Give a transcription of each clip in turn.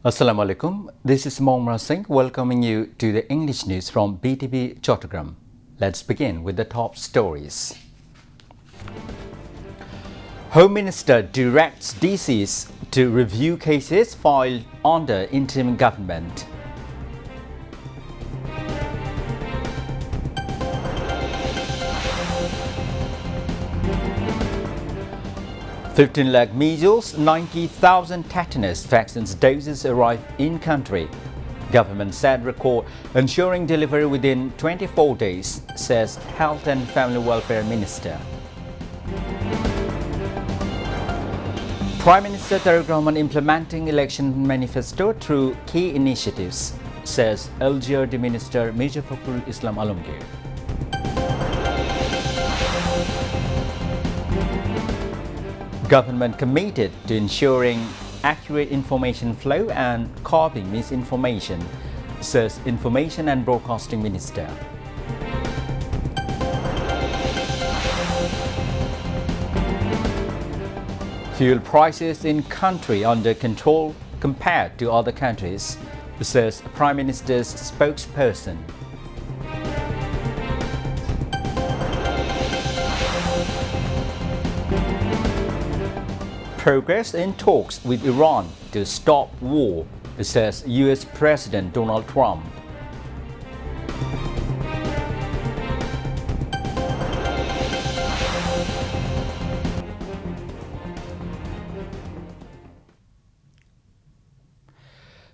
Assalamu alaikum. This is Mohammad Singh welcoming you to the English news from Btv Chattogram. Let's begin with the top stories. Home Minister directs DCs to review cases filed under interim government. "15 lakh measles, 90,000 tetanus vaccines doses arrive in country. Government said record ensuring delivery within 24 days, says Health and Family Welfare Minister. Prime Minister Chattogram on implementing election manifesto through key initiatives, says LGRD Minister Major Fakhrul Islam Alamgir. Government committed to ensuring accurate information flow and curbing misinformation, says Information and Broadcasting Minister. Fuel prices in country under control compared to other countries, says Prime Minister's spokesperson. Progress in talks with Iran to stop war, says US President Donald Trump.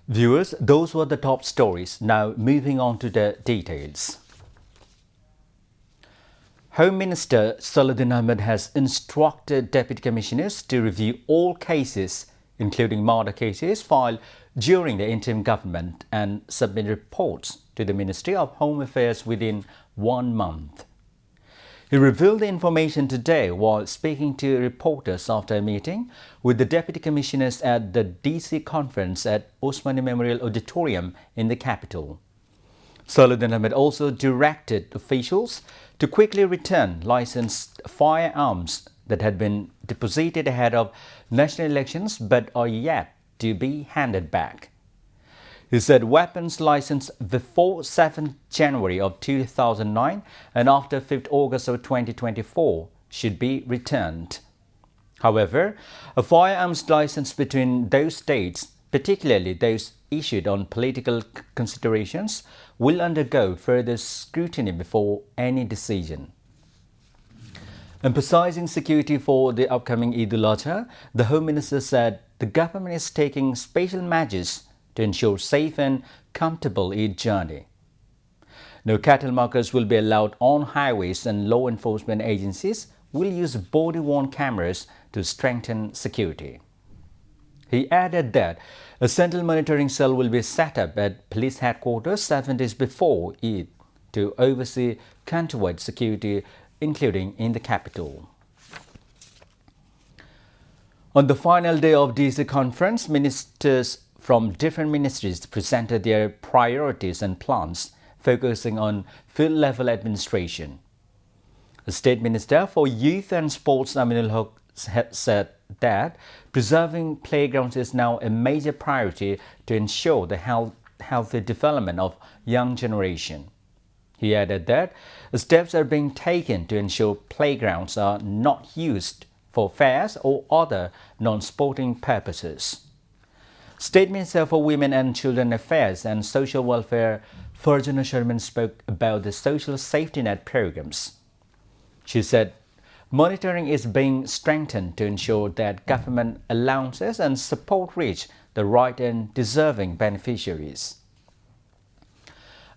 Viewers, those were the top stories. Now moving on to the details. Home Minister Saladin Ahmed has instructed Deputy Commissioners to review all cases, including murder cases, filed during the interim government and submit reports to the Ministry of Home Affairs within 1 month. He revealed the information today while speaking to reporters after a meeting with the Deputy Commissioners at the DC conference at Osmani Memorial Auditorium in the capital. Saladin Ahmed also directed officials to quickly return licensed firearms that had been deposited ahead of national elections but are yet to be handed back. He said weapons licensed before 7th January of 2009 and after 5th August of 2024 should be returned. However, a firearms license between those dates, particularly those issued on political considerations, will undergo further scrutiny before any decision. Emphasizing security for the upcoming Eid al-Adha, the Home Minister said the government is taking special measures to ensure safe and comfortable Eid journey. No cattle markers will be allowed on highways and law enforcement agencies will use body-worn cameras to strengthen security. He added that a central monitoring cell will be set up at police headquarters 7 days before Eid to oversee countrywide security, including in the capital. On the final day of DC conference, ministers from different ministries presented their priorities and plans, focusing on field-level administration. The State Minister for Youth and Sports, Aminul Haq, said that preserving playgrounds is now a major priority to ensure the healthy development of young generation. He added that steps are being taken to ensure playgrounds are not used for fairs or other non-sporting purposes. State Minister for Women and Children Affairs and Social Welfare, Farjana Sharman, spoke about the social safety net programs. She said monitoring is being strengthened to ensure that government allowances and support reach the right and deserving beneficiaries.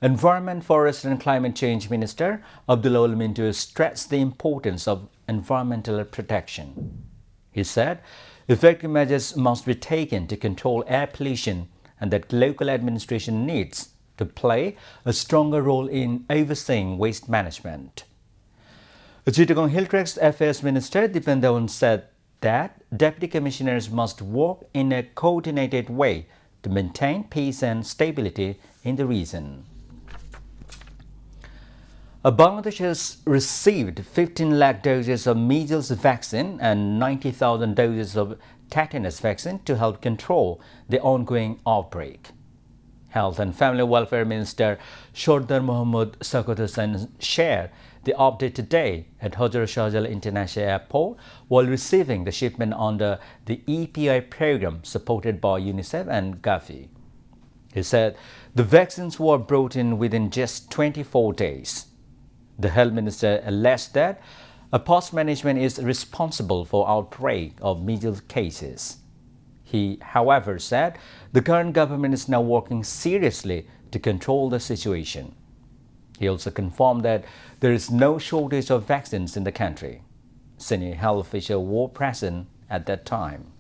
Environment, Forest and Climate Change Minister Abdullah Mintur stressed the importance of environmental protection. He said effective measures must be taken to control air pollution and that local administration needs to play a stronger role in overseeing waste management. Chittagong Hilltracks Affairs Minister Dipen Dewan said that Deputy Commissioners must work in a coordinated way to maintain peace and stability in the region. Bangladesh has received 15 lakh doses of measles vaccine and 90,000 doses of tetanus vaccine to help control the ongoing outbreak. Health and Family Welfare Minister Shordar Mohammad Sakut Hussain shared the update today at Hazrat Shahjalal International Airport while receiving the shipment under the EPI program supported by UNICEF and Gavi. He said the vaccines were brought in within just 24 days. The health minister alleged that a past management is responsible for outbreak of measles cases. He, however, said the current government is now working seriously to control the situation. He also confirmed that there is no shortage of vaccines in the country. Senior health officials were present at that time.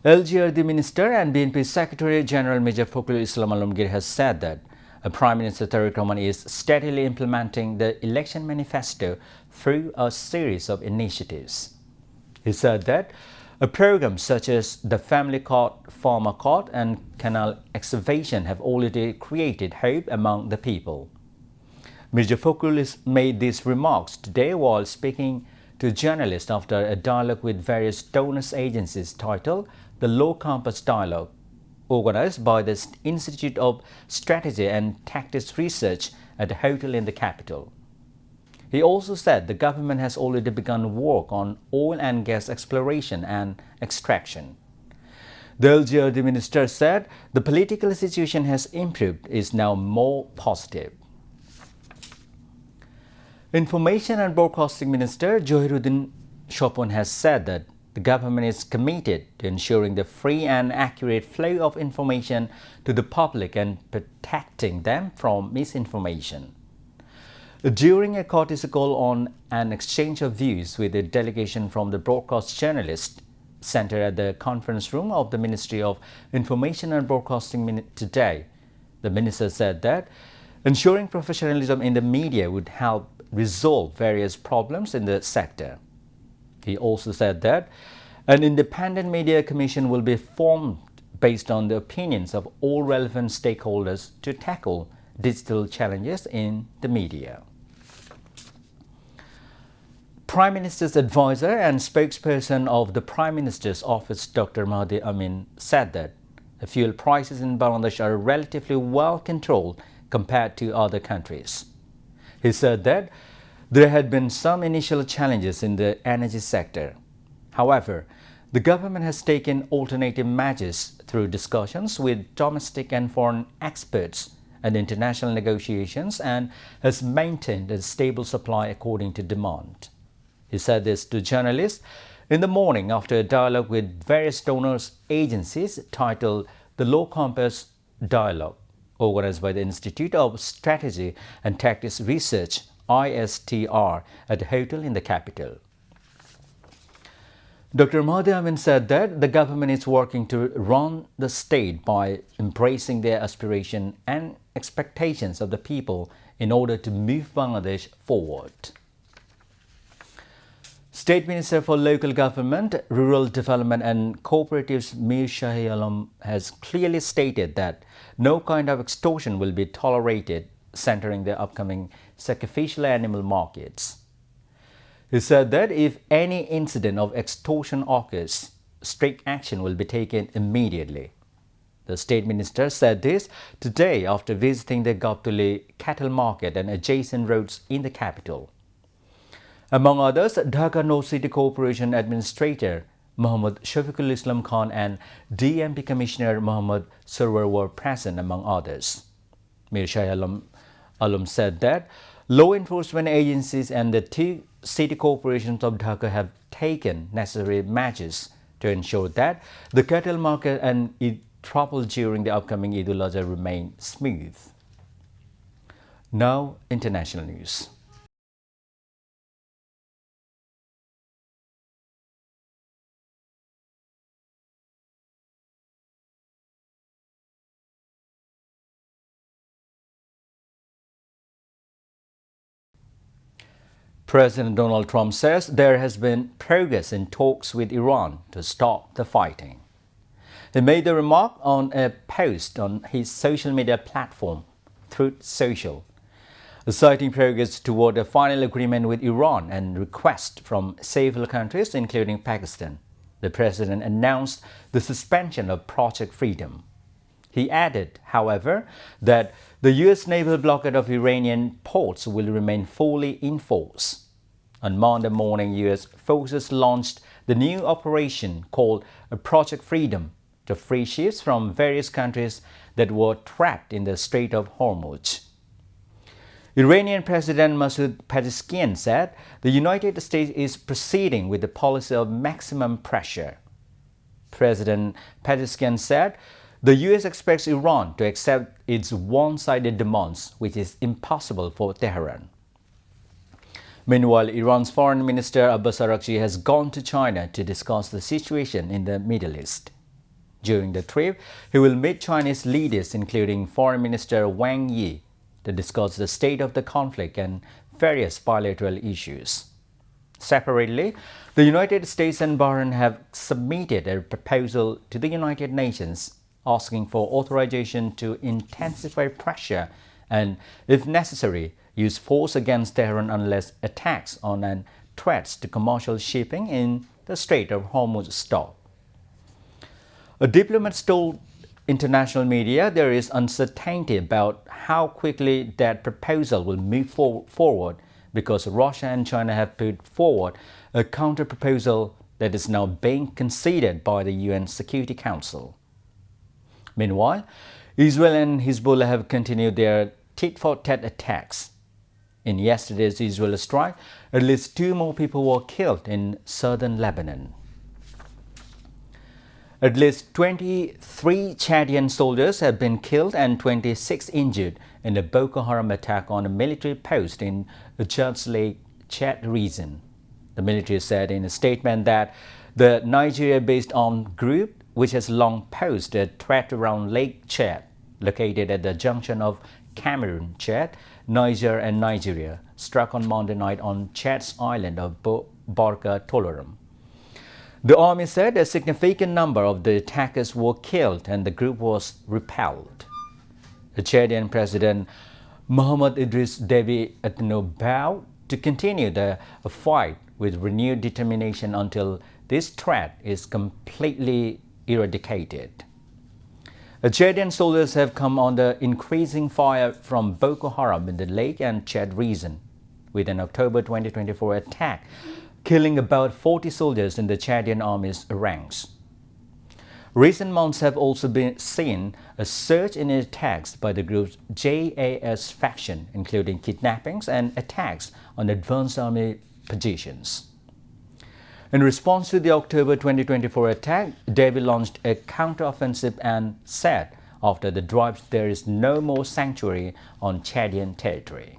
LGRD Minister and BNP Secretary General Mirza Fakhrul Islam Alamgir has said that Prime Minister Tariq Rahman is steadily implementing the election manifesto through a series of initiatives. He said that programs such as the Family Court, Farmer Court and Canal Excavation have already created hope among the people. Mirza Fakhrul made these remarks today while speaking to journalists after a dialogue with various donors agencies titled the Low Campus Dialogue, organized by the Institute of Strategy and Tactics Research at a hotel in the capital. He also said the government has already begun work on oil and gas exploration and extraction. The LGRD minister said the political situation has improved, is now more positive. Information and Broadcasting Minister Johiruddin Shopon has said that the government is committed to ensuring the free and accurate flow of information to the public and protecting them from misinformation. During a courtesy call on an exchange of views with a delegation from the broadcast journalists centered at the conference room of the Ministry of Information and Broadcasting today, the minister said that ensuring professionalism in the media would help resolve various problems in the sector. He also said that an independent media commission will be formed based on the opinions of all relevant stakeholders to tackle digital challenges in the media. Prime Minister's advisor and spokesperson of the Prime Minister's office, Dr. Mahdi Amin, said that the fuel prices in Bangladesh are relatively well controlled compared to other countries. He said that there had been some initial challenges in the energy sector. However, the government has taken alternative measures through discussions with domestic and foreign experts and international negotiations and has maintained a stable supply according to demand. He said this to journalists in the morning after a dialogue with various donors agencies titled the Low Campus Dialogue, organized by the Institute of Strategy and Tactics Research ISTR at a hotel in the capital. Dr. Mahdi Amin said that the government is working to run the state by embracing their aspirations and expectations of the people in order to move Bangladesh forward. State Minister for Local Government, Rural Development and Cooperatives Mir Shahi Alam has clearly stated that no kind of extortion will be tolerated centering the upcoming sacrificial animal markets. He said that if any incident of extortion occurs, strict action will be taken immediately. The State Minister said this today after visiting the Gaptuli cattle market and adjacent roads in the capital. Among others, Dhaka North City Corporation Administrator Muhammad Shafiqul Islam Khan and DMP Commissioner Muhammad Surwar were present among others. Mir Shahi Alam said that law enforcement agencies and the two city corporations of Dhaka have taken necessary measures to ensure that the cattle market and its travel during the upcoming Eid al-Adha remain smooth. Now, international news. President Donald Trump says there has been progress in talks with Iran to stop the fighting. He made the remark on a post on his social media platform, Truth Social, citing progress toward a final agreement with Iran and requests from several countries, including Pakistan. the president announced the suspension of Project Freedom. He added, however, that the U.S. naval blockade of Iranian ports will remain fully in force. On Monday morning, U.S. forces launched the new operation called Project Freedom to free ships from various countries that were trapped in the Strait of Hormuz. Iranian President Masoud Pezeshkian said the United States is proceeding with the policy of maximum pressure. President Pezeshkian said the U.S. expects Iran to accept its one-sided demands, which is impossible for Tehran. Meanwhile, Iran's Foreign Minister Abbas Araghchi has gone to China to discuss the situation in the Middle East. During the trip, he will meet Chinese leaders, including Foreign Minister Wang Yi, to discuss the state of the conflict and various bilateral issues. Separately, the United States and Bahrain have submitted a proposal to the United Nations asking for authorization to intensify pressure and, if necessary, use force against Tehran unless attacks on and threats to commercial shipping in the Strait of Hormuz stop. A diplomat told international media there is uncertainty about how quickly that proposal will move forward because Russia and China have put forward a counter-proposal that is now being considered by the UN Security Council. Meanwhile, Israel and Hezbollah have continued their tit-for-tat attacks. In yesterday's Israeli strike, at least 2 more people were killed in southern Lebanon. At least 23 Chadian soldiers have been killed and 26 injured in a Boko Haram attack on a military post in Chad's Lake, Chad region. The military said in a statement that the Nigeria-based armed group, which has long posed a threat around Lake Chad, located at the junction of Cameroon, Chad, Niger and Nigeria, struck on Monday night on Chad's island of Barka Toloram. The army said a significant number of the attackers were killed and the group was repelled. The Chadian President Mohamed Idris Deby vowed to continue the fight with renewed determination until this threat is completely eradicated. The Chadian soldiers have come under increasing fire from Boko Haram in the Lake and Chad region, with an October 2024 attack killing about 40 soldiers in the Chadian army's ranks. Recent months have also seen a surge in attacks by the group's JAS faction, including kidnappings and attacks on advanced army positions. In response to the October 2024 attack, Deby launched a counteroffensive and said, after the drive, there is no more sanctuary on Chadian territory.